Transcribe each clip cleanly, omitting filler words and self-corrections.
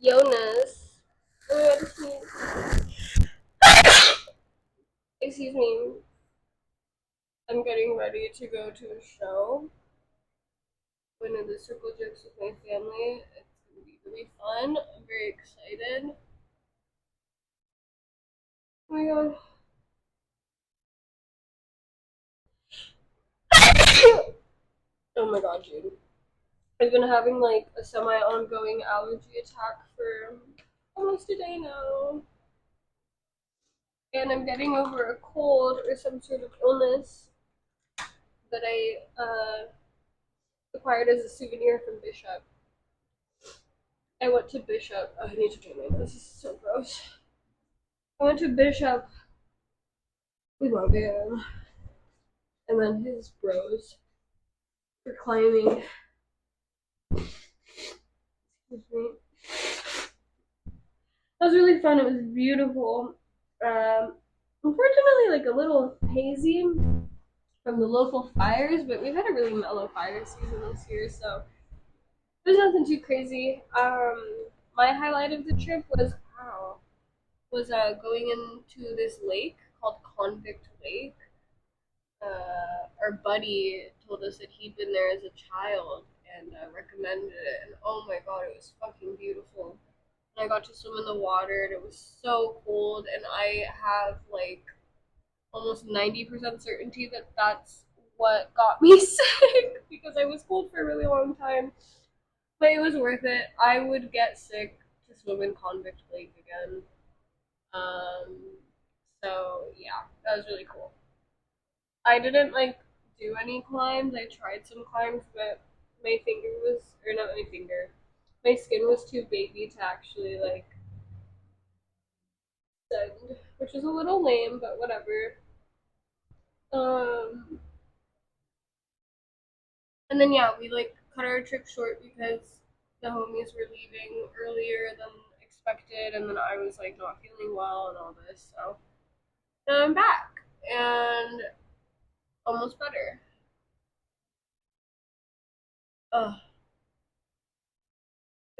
Jonas. Excuse me. I'm getting ready to go to a show. Going to the Circle Jerks with my family. It's gonna be really fun. I'm very excited. Oh my god. Oh my god, dude. I've been having like a semi-ongoing allergy attack for almost a day now. And I'm getting over a cold or some sort of illness that I acquired as a souvenir from Bishop. I went to Bishop. Oh, I need to do my nose. This is so gross. I went to Bishop with my man, and then his bros were climbing. Excuse me. That was really fun. It was beautiful. Unfortunately, like a little hazy from the local fires, but we've had a really mellow fire season this year, so there's nothing too crazy. My highlight of the trip was going into this lake called Convict Lake. Our buddy told us that he'd been there as a child and recommended it, and oh my god, it was fucking beautiful. And I got to swim in the water, and it was so cold, and I have like almost 90% certainty that that's what got me sick because I was cold for a really long time. But it was worth it. I would get sick to swim in Convict Lake again. Um, so yeah, that was really cool. I didn't like do any climbs. I tried some climbs, but my finger was, or not my finger, my skin was too baby to actually like send, which is a little lame, but whatever. Um, and then yeah, we like cut our trip short because the homies were leaving earlier than expected, and then I was like not feeling well and all this, so now I'm back and almost better. Ugh.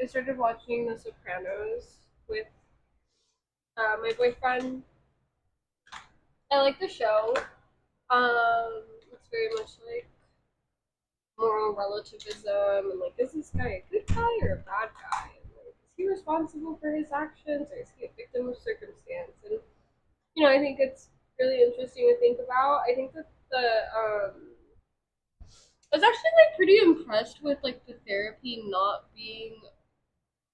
I started watching The Sopranos with my boyfriend. I like the show. It's very much like moral relativism and like, is this guy a good guy or a bad guy? And, like, is he responsible for his actions or is he a victim of circumstance? And I think it's really interesting to think about. I think that I was actually like pretty impressed with like the therapy not being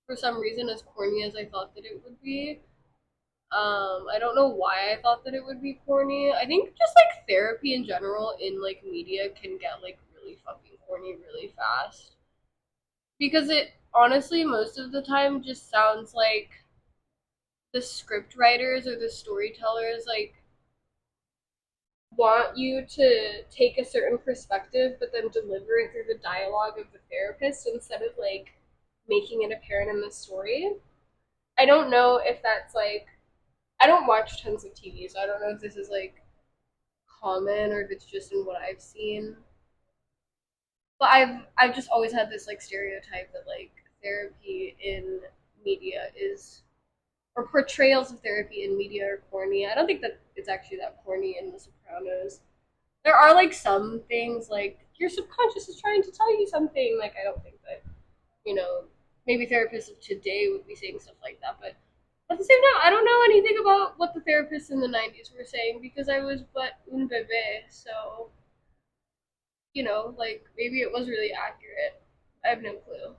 for some reason as corny as I thought that it would be. I don't know why I thought that it would be corny. I think just like therapy in general in like media can get like really fucking corny really fast. Because it honestly most of the time just sounds like the script writers or the storytellers like want you to take a certain perspective but then deliver it through the dialogue of the therapist instead of like making it apparent in the story. I don't know if that's like I don't watch tons of TV, so I don't know if this is like common or if it's just in what I've seen. But I've just always had this like stereotype that like therapy in media is or portrayals of therapy in media are corny. I don't think that it's actually that corny in The Sopranos. There are like some things like your subconscious is trying to tell you something. Like I don't think that maybe therapists of today would be saying stuff like that, but at the same time, I don't know anything about what the therapists in the 90s were saying because I was but un bebe, so like maybe it was really accurate. I have no clue.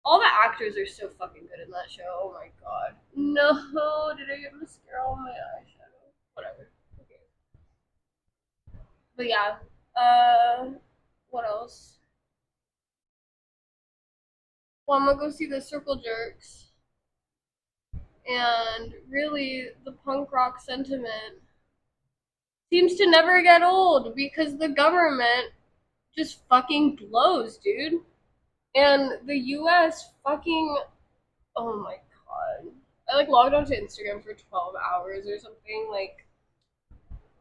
All the actors are so fucking good in that show. Oh my god. No, did I get mascara on my eyeshadow? Whatever. Okay. But yeah. What else? Well, I'm gonna go see the Circle Jerks, and really, the punk rock sentiment seems to never get old because the government just fucking blows, dude. And the US fucking oh my god. I like logged onto Instagram for 12 hours or something. Like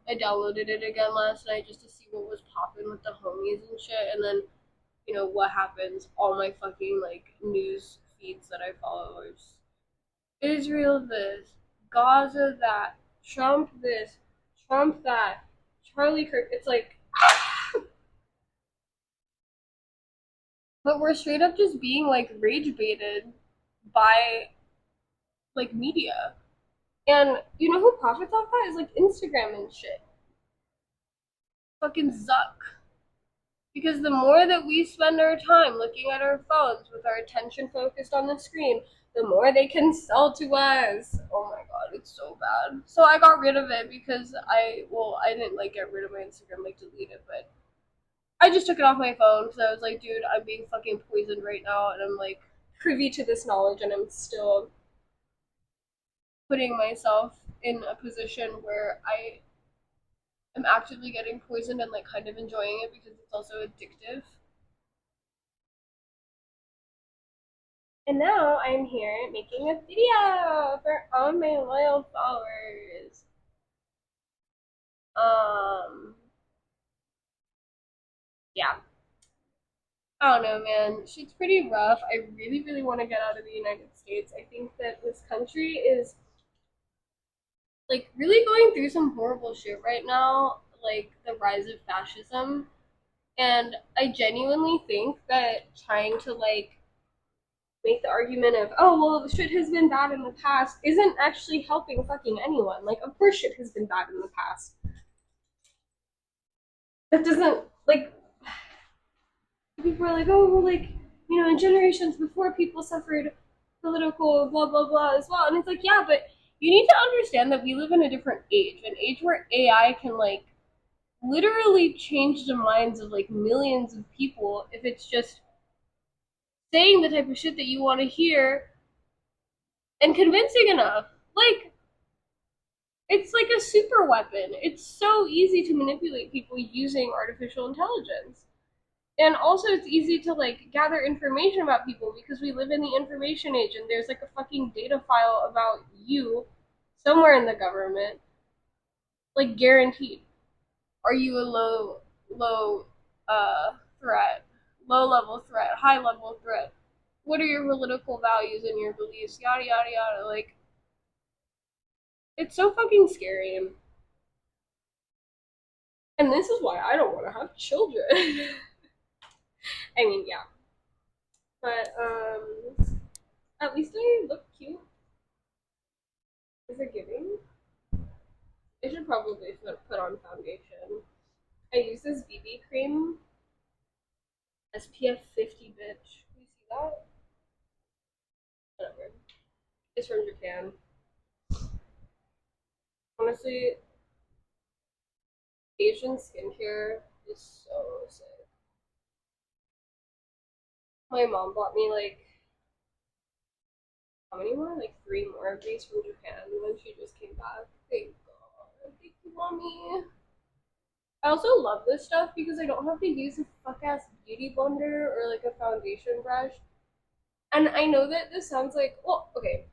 I downloaded it again last night just to see what was popping with the homies and shit and then what happens, all my fucking like news feeds that I follow are just Israel this, Gaza that, Trump this, Trump that, Charlie Kirk. It's like, but we're straight up just being like rage baited by like media. And you know who profits off that is like Instagram and shit. Fucking Zuck. Because the more that we spend our time looking at our phones with our attention focused on the screen, the more they can sell to us. Oh my god, it's so bad. So I got rid of it because I didn't like get rid of my Instagram, like delete it, but I just took it off my phone because I was like, dude, I'm being fucking poisoned right now, and I'm like privy to this knowledge, and I'm still putting myself in a position where I am actively getting poisoned and like kind of enjoying it because it's also addictive. And now I'm here making a video for all my loyal followers. Um, yeah. I don't know, man. Shit's pretty rough. I really, really want to get out of the United States. I think that this country is like really going through some horrible shit right now, like the rise of fascism. And I genuinely think that trying to like make the argument of, oh, well, shit has been bad in the past isn't actually helping fucking anyone. Like, of course shit has been bad in the past. That doesn't, like, people are like, oh, well, like, you know, in generations before people suffered political blah, blah, blah as well. And it's like, yeah, but you need to understand that we live in a different age, an age where AI can, like, literally change the minds of, like, millions of people if it's just saying the type of shit that you want to hear and convincing enough. Like, it's like a super weapon. It's so easy to manipulate people using artificial intelligence. And also it's easy to like gather information about people because we live in the information age and there's like a fucking data file about you somewhere in the government. Like guaranteed. Are you a low threat? Low level threat, high level threat? What are your political values and your beliefs? Yada yada yada. Like it's so fucking scary. And this is why I don't want to have children. I mean, yeah. But at least I look cute. Is it giving? I should probably put on foundation. I use this BB cream, SPF 50, bitch. You see that? Whatever. It's from Japan. Honestly, Asian skincare is so sick. My mom bought me like how many more? Like three more of these from Japan when she just came back. Thank God. Thank you, mommy. I also love this stuff because I don't have to use a fuck ass beauty blender or like a foundation brush. And I know that this sounds like, well, okay,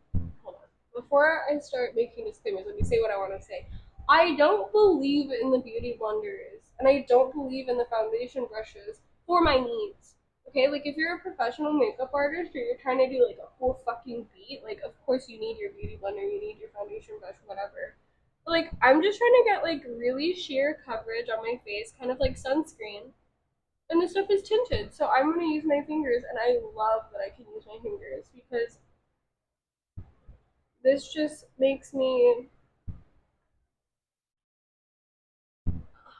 hold on. Before I start making disclaimers, let me say what I want to say. I don't believe in the beauty blenders and I don't believe in the foundation brushes for my needs. Okay, like if you're a professional makeup artist or you're trying to do like a whole fucking beat, like of course you need your beauty blender, you need your foundation brush, whatever. But like I'm just trying to get like really sheer coverage on my face, kind of like sunscreen. And this stuff is tinted, so I'm gonna use my fingers, and I love that I can use my fingers because this just makes me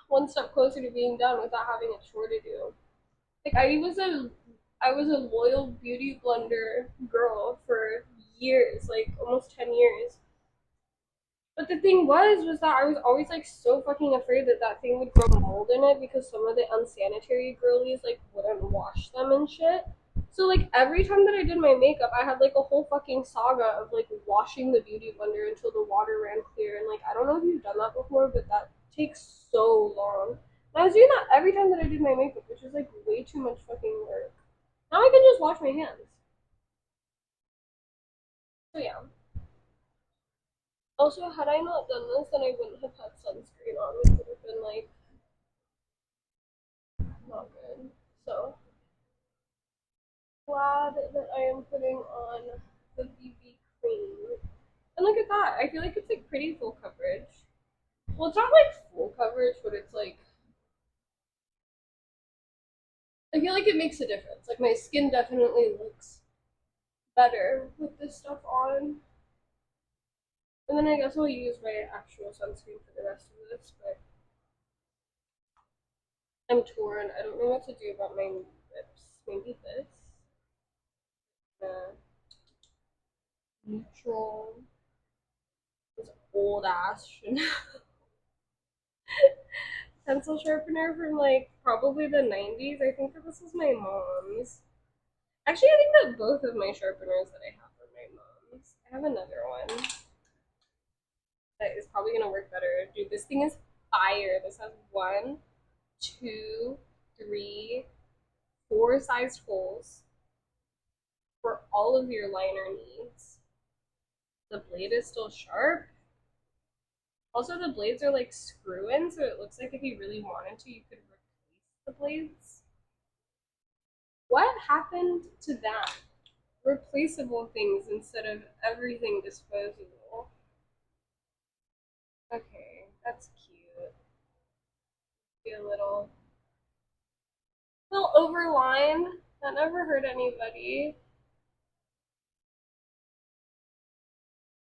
one step closer to being done without having a chore to do. Like I was a loyal beauty blender girl for years, like almost 10 years. But the thing was that I was always like so fucking afraid that that thing would grow mold in it because some of the unsanitary girlies like wouldn't wash them and shit. So like every time that I did my makeup, I had like a whole fucking saga of like washing the beauty blender until the water ran clear. And like I don't know if you've done that before, but that takes so long. And I was doing that every time that I did my makeup, which is like way too much fucking work. Now I can just wash my hands. So yeah. Also, had I not done this, then I wouldn't have had sunscreen on, which would have been like not good. So glad that I am putting on I feel like it's like pretty full coverage. Well, it's not like full coverage, but it's like I feel like it makes a difference. Like my skin definitely looks better with this stuff on. And then I guess I'll use my actual sunscreen for the rest of this, but I'm torn. I don't know what to do about my lips. Maybe this. Neutral. This old ass pencil sharpener from like probably the 90s. I think that this was my mom's. Actually, I think that both of my sharpeners that I have are my mom's. I have another one that is probably gonna work better. Dude, this thing is fire. This has one, two, three, four sized holes for all of your liner needs. The blade is still sharp. Also, the blades are like screw in, so it looks like if you really wanted to, you could replace the blades. What happened to that? Replaceable things instead of everything disposable. Okay, that's cute. Be a little overline. That never hurt anybody.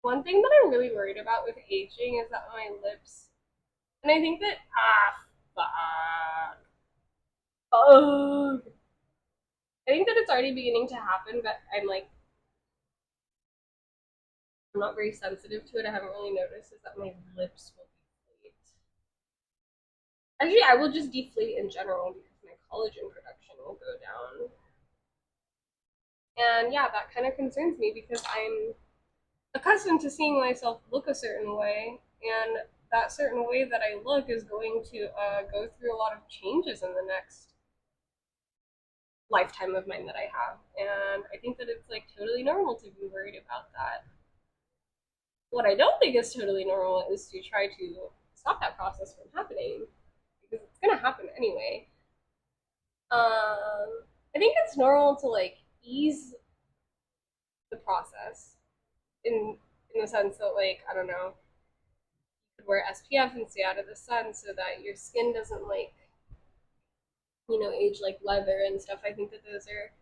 One thing that I'm really worried about with aging is that my lips, and I think that fuck, oh, I think that it's already beginning to happen, but I'm not very sensitive to it. I haven't really noticed is that my lips will deflate. Actually, I will just deflate in general because my collagen production will go down. And yeah, that kind of concerns me because I'm accustomed to seeing myself look a certain way, and that certain way that I look is going to go through a lot of changes in the next lifetime of mine that I have. And I think that it's like totally normal to be worried about that. What I don't think is totally normal is to try to stop that process from happening because it's gonna happen anyway. I think it's normal to like ease the process in the sense that like I don't know, you could wear SPF and stay out of the sun so that your skin doesn't like age like leather and stuff. I think that those are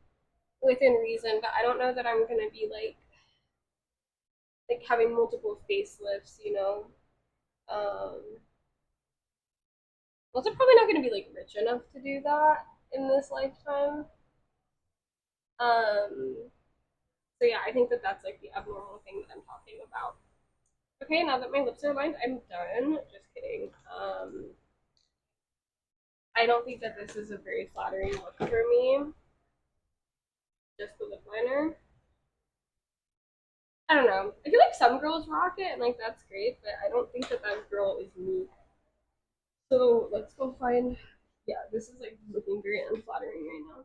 within reason, but I don't know that I'm gonna be like having multiple facelifts. Um, also probably not gonna be like rich enough to do that in this lifetime. Um, so yeah, I think that that's like the abnormal thing that I'm talking about. Okay, now that my lips are lined, I'm done. Just kidding. I don't think that this is a very flattering look for me. Just the lip liner. I don't know. I feel like some girls rock it, and like that's great, but I don't think that that girl is me. So let's go find. Yeah, this is like looking very unflattering right now.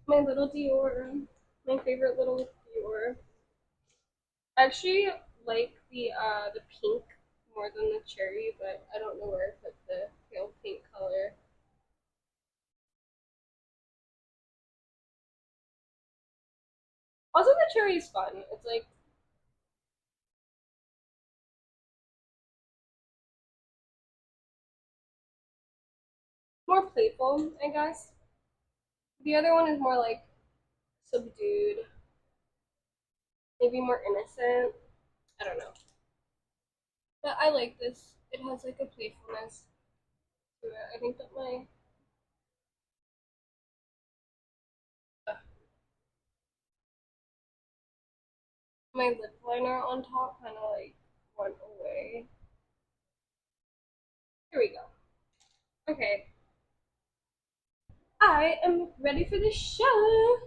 My little Dior, my favorite little Dior. I actually like the pink more than the cherry, but I don't know where I put the pale pink color. Also, the cherry is fun. It's like more playful, I guess. The other one is more like subdued, maybe more innocent. I don't know. But I like this. It has like a playfulness to it. I think that my lip liner on top kind of like went away. Here we go. Okay. I am ready for the show.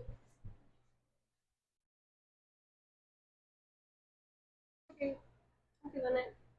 Okay, I'm feeling it.